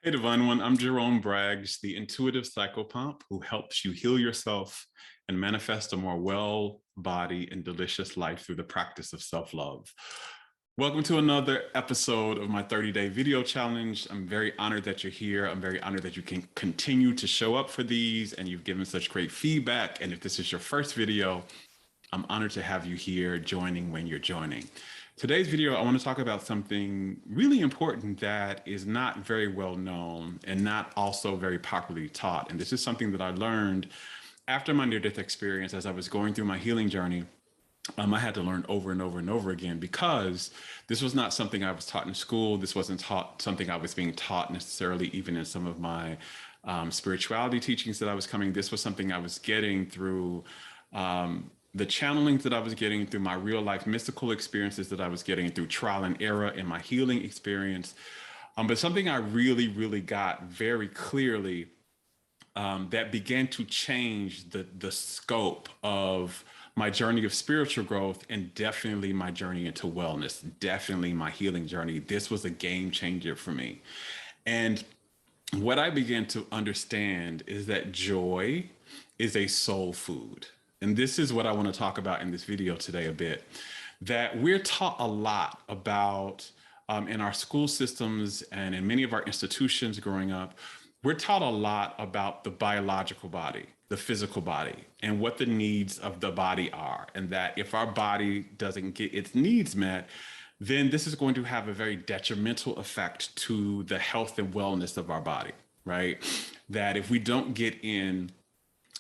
Hey, Divine One, I'm Jerome Braggs, the intuitive psychopomp who helps you heal yourself and manifest a more well body and delicious life through the practice of self-love. Welcome to another episode of my 30-day video challenge. I'm very honored that you're here. I'm very honored that you can continue to show up for these and you've given such great feedback. And if this is your first video, I'm honored to have you here joining when you're joining. Today's video, I want to talk about something really important that is not very well known and not also very popularly taught. And this is something that I learned after my near-death experience as I was going through my healing journey. I had to learn over and over and over again because this was not something I was taught in school. This wasn't something I was being taught necessarily even in some of my spirituality teachings that I was coming. This was something I was getting through the channelings that I was getting through my real life mystical experiences that I was getting through trial and error in my healing experience. But something I really got very clearly that began to change the scope of my journey of spiritual growth and definitely my journey into wellness, definitely my healing journey. This was a game changer for me. And what I began to understand is that joy is a soul food. And this is what I want to talk about in this video today a bit, that we're taught a lot about in our school systems and in many of our institutions growing up, we're taught a lot about the biological body, the physical body, and what the needs of the body are. And that if our body doesn't get its needs met, then this is going to have a very detrimental effect to the health and wellness of our body, right? That if we don't get in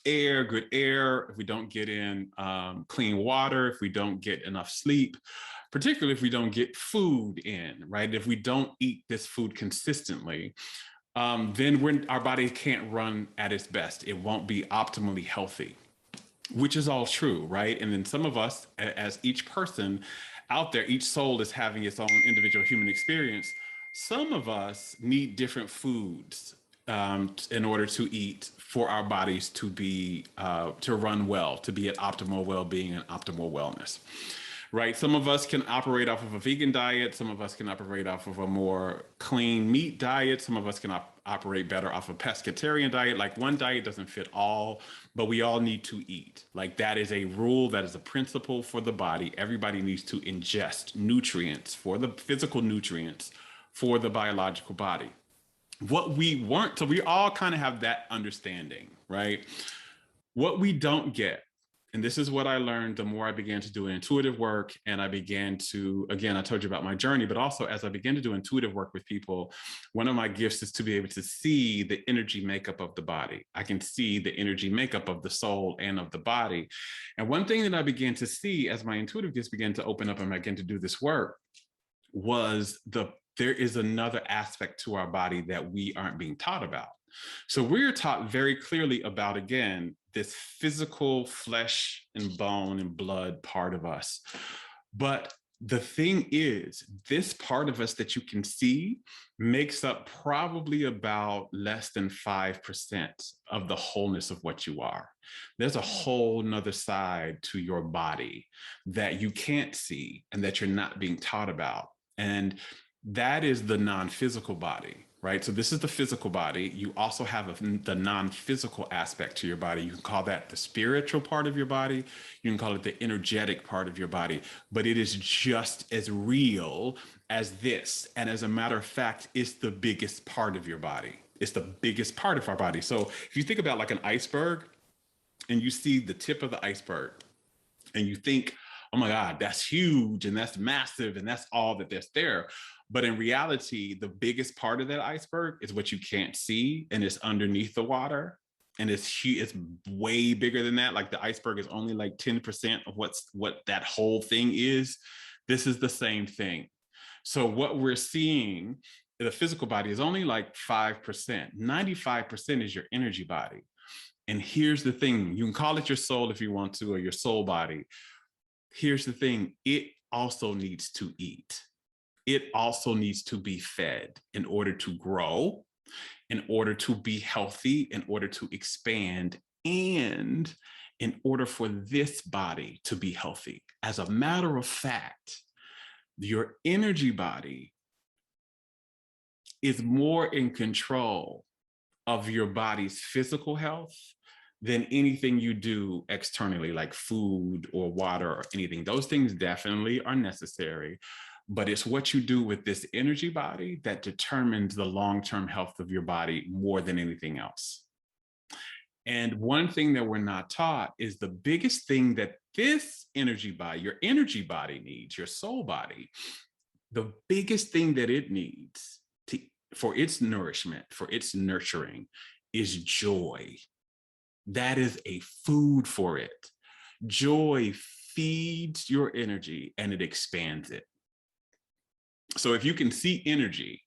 good air, if we don't get in clean water, if we don't get enough sleep, particularly if we don't get food in, right? If we don't eat this food consistently, then our body can't run at its best. It won't be optimally healthy, which is all true, right? And then some of us, as each person out there, each soul is having its own individual human experience. Some of us need different foods in order to eat for our bodies to be to run well, to be at optimal well-being and optimal wellness, right? Some of us can operate off of a vegan diet. Some of us can operate off of a more clean meat diet. Some of us can operate better off a pescatarian diet. Like one diet doesn't fit all, but we all need to eat. Like that is a rule, that is a principle for the body. Everybody needs to ingest nutrients, for the physical nutrients for the biological body. What we weren't, so we all kind of have that understanding, right? What we don't get, and this is what I learned the more I began to do intuitive work, and I began to, again, I told you about my journey, but also as I began to do intuitive work with people, one of my gifts is to be able to see the energy makeup of the body. I can see the energy makeup of the soul and of the body. And one thing that I began to see as my intuitive gifts began to open up and I began to do this work was there is another aspect to our body that we aren't being taught about. So we're taught very clearly about, again, this physical flesh and bone and blood part of us. But the thing is, this part of us that you can see makes up probably about less than 5% of the wholeness of what you are. There's a whole nother side to your body that you can't see and that you're not being taught about. And that is the non-physical body, right? So this is the physical body. You also have the non-physical aspect to your body. You can call that the spiritual part of your body. You can call it the energetic part of your body, but it is just as real as this. And as a matter of fact, it's the biggest part of your body. It's the biggest part of our body. So if you think about like an iceberg and you see the tip of the iceberg and you think, oh my God, that's huge and that's massive and that's all that's there. But in reality, the biggest part of that iceberg is what you can't see, and it's underneath the water. And it's huge, it's way bigger than that. Like the iceberg is only like 10% of what that whole thing is. This is the same thing. So what we're seeing, the physical body is only like 5%. 95% is your energy body. And here's the thing, you can call it your soul if you want to, or your soul body. Here's the thing, it also needs to eat. It also needs to be fed in order to grow, in order to be healthy, in order to expand, and in order for this body to be healthy. As a matter of fact, your energy body is more in control of your body's physical health than anything you do externally, like food or water or anything. Those things definitely are necessary, but it's what you do with this energy body that determines the long-term health of your body more than anything else. And one thing that we're not taught is the biggest thing that this energy body, your energy body needs, your soul body, the biggest thing that it needs for its nourishment, for its nurturing, is joy. That is a food for it. Joy feeds your energy and it expands it. So if you can see energy,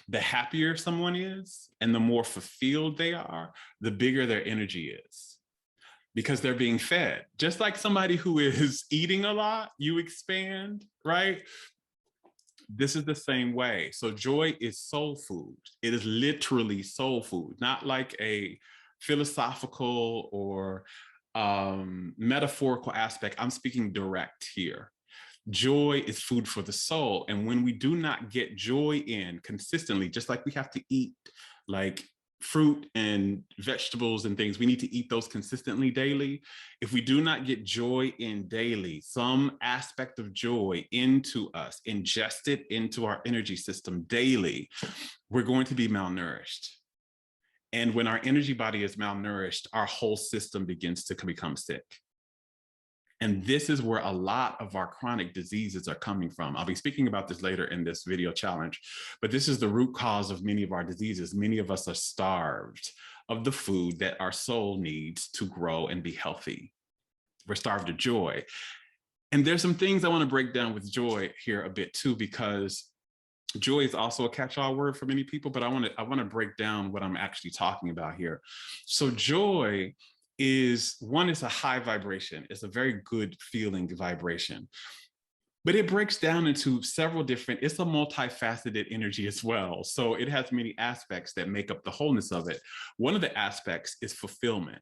the happier someone is and the more fulfilled they are, the bigger their energy is, because they're being fed. Just like somebody who is eating a lot, you expand, right? This is the same way. So joy is soul food. It is literally soul food, not like a philosophical or metaphorical aspect. I'm speaking direct here. Joy is food for the soul. And when we do not get joy in consistently, just like we have to eat like fruit and vegetables and things, we need to eat those consistently daily. If we do not get joy in daily, some aspect of joy into us, ingested into our energy system daily, we're going to be malnourished. And when our energy body is malnourished, our whole system begins to become sick. And this is where a lot of our chronic diseases are coming from. I'll be speaking about this later in this video challenge, but this is the root cause of many of our diseases. Many of us are starved of the food that our soul needs to grow and be healthy. We're starved of joy. And there's some things I want to break down with joy here a bit too, because joy is also a catch-all word for many people, but I want to break down what I'm actually talking about here. So joy is a high vibration. It's a very good feeling vibration, but it breaks down into several different, it's a multifaceted energy as well. So it has many aspects that make up the wholeness of it. One of the aspects is fulfillment.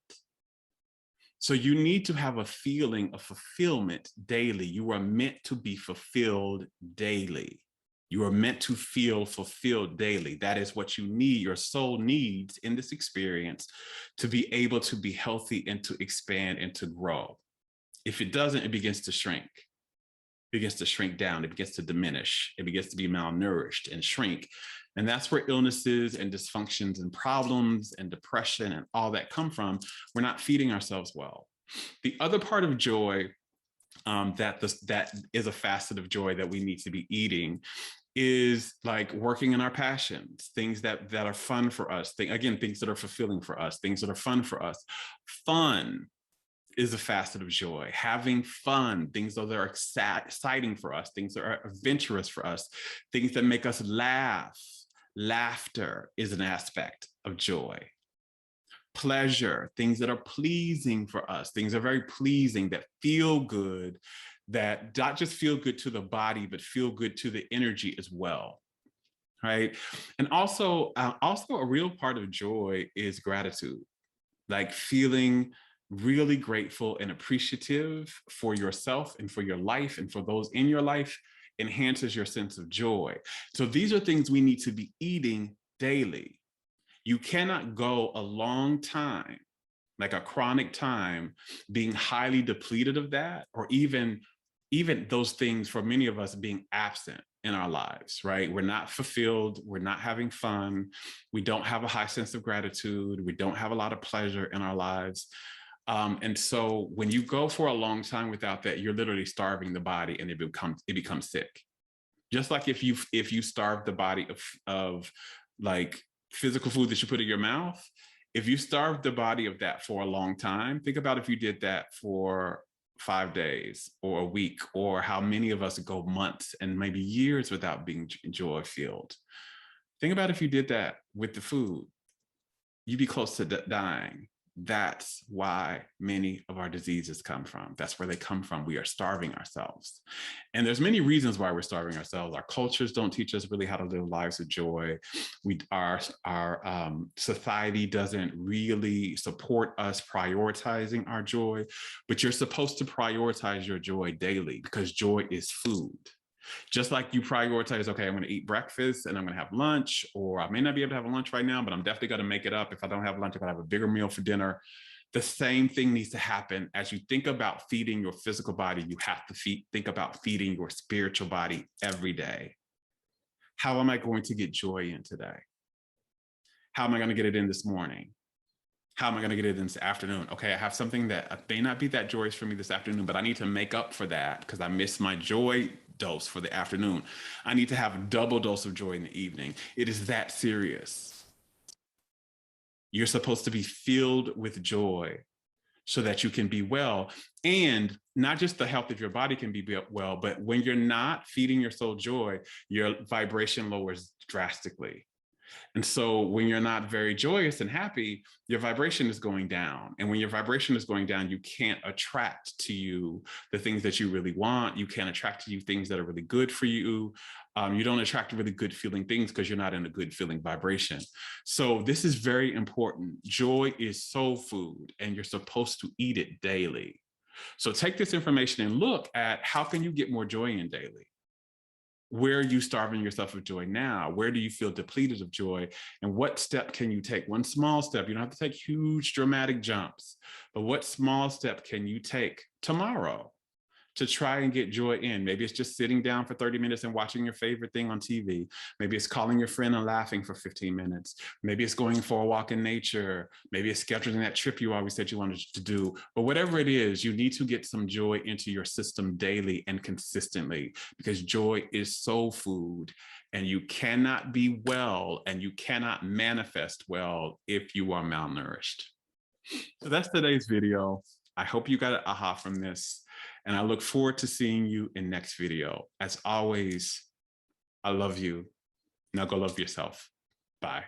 So you need to have a feeling of fulfillment daily. You are meant to be fulfilled daily. You are meant to feel fulfilled daily. That is what you need, your soul needs in this experience to be able to be healthy and to expand and to grow. If it doesn't, it begins to shrink. It begins to shrink down. It begins to diminish. It begins to be malnourished and shrink. And that's where illnesses and dysfunctions and problems and depression and all that come from. We're not feeding ourselves well. The other part of joy that is a facet of joy that we need to be eating is like working in our passions, things that are fun for us. Things that are fulfilling for us, things that are fun for us. Fun is a facet of joy. Having fun, things that are exciting for us, things that are adventurous for us, things that make us laugh. Laughter is an aspect of joy. Pleasure, things that are pleasing for us, things that are very pleasing, that feel good, that not just feel good to the body, but feel good to the energy as well, right? And also a real part of joy is gratitude, like feeling really grateful and appreciative for yourself and for your life and for those in your life enhances your sense of joy. So these are things we need to be eating daily. You cannot go a long time, like a chronic time, being highly depleted of that, or even those things for many of us being absent in our lives, right? We're not fulfilled. We're not having fun. We don't have a high sense of gratitude. We don't have a lot of pleasure in our lives. And so when you go for a long time without that, you're literally starving the body and it becomes sick. Just like if you starve the body of like physical food that you put in your mouth, if you starve the body of that for a long time, think about if you did that for 5 days or a week, or how many of us go months and maybe years without being joy-filled. Think about if you did that with the food, you'd be close to dying. That's why many of our diseases come from. That's where they come from. We are starving ourselves. And there's many reasons why we're starving ourselves. Our cultures don't teach us really how to live lives of joy. Our society doesn't really support us prioritizing our joy, but you're supposed to prioritize your joy daily because joy is food. Just like you prioritize, okay, I'm going to eat breakfast and I'm going to have lunch, or I may not be able to have a lunch right now, but I'm definitely going to make it up. If I don't have lunch, I'm going to have a bigger meal for dinner. The same thing needs to happen as you think about feeding your physical body. You have to think about feeding your spiritual body every day. How am I going to get joy in today? How am I going to get it in this morning? How am I going to get it in this afternoon? Okay, I have something that may not be that joyous for me this afternoon, but I need to make up for that because I missed my joy dose for the afternoon. I need to have a double dose of joy in the evening. It is that serious. You're supposed to be filled with joy so that you can be well. And not just the health of your body can be well, but when you're not feeding your soul joy, your vibration lowers drastically. And so when you're not very joyous and happy, your vibration is going down. And when your vibration is going down, you can't attract to you the things that you really want. You can't attract to you things that are really good for you. You don't attract really good feeling things because you're not in a good feeling vibration. So this is very important. Joy is soul food, and you're supposed to eat it daily. So take this information and look at how can you get more joy in daily? Where are you starving yourself of joy now? Where do you feel depleted of joy? And what step can you take? One small step. You don't have to take huge dramatic jumps, but what small step can you take tomorrow to try and get joy in? Maybe it's just sitting down for 30 minutes and watching your favorite thing on TV. Maybe it's calling your friend and laughing for 15 minutes. Maybe it's going for a walk in nature. Maybe it's scheduling that trip you always said you wanted to do. But whatever it is, you need to get some joy into your system daily and consistently, because joy is soul food, and you cannot be well and you cannot manifest well if you are malnourished. So that's today's video. I hope you got an aha from this, and I look forward to seeing you in next video. As always, I love you. Now go love yourself. Bye.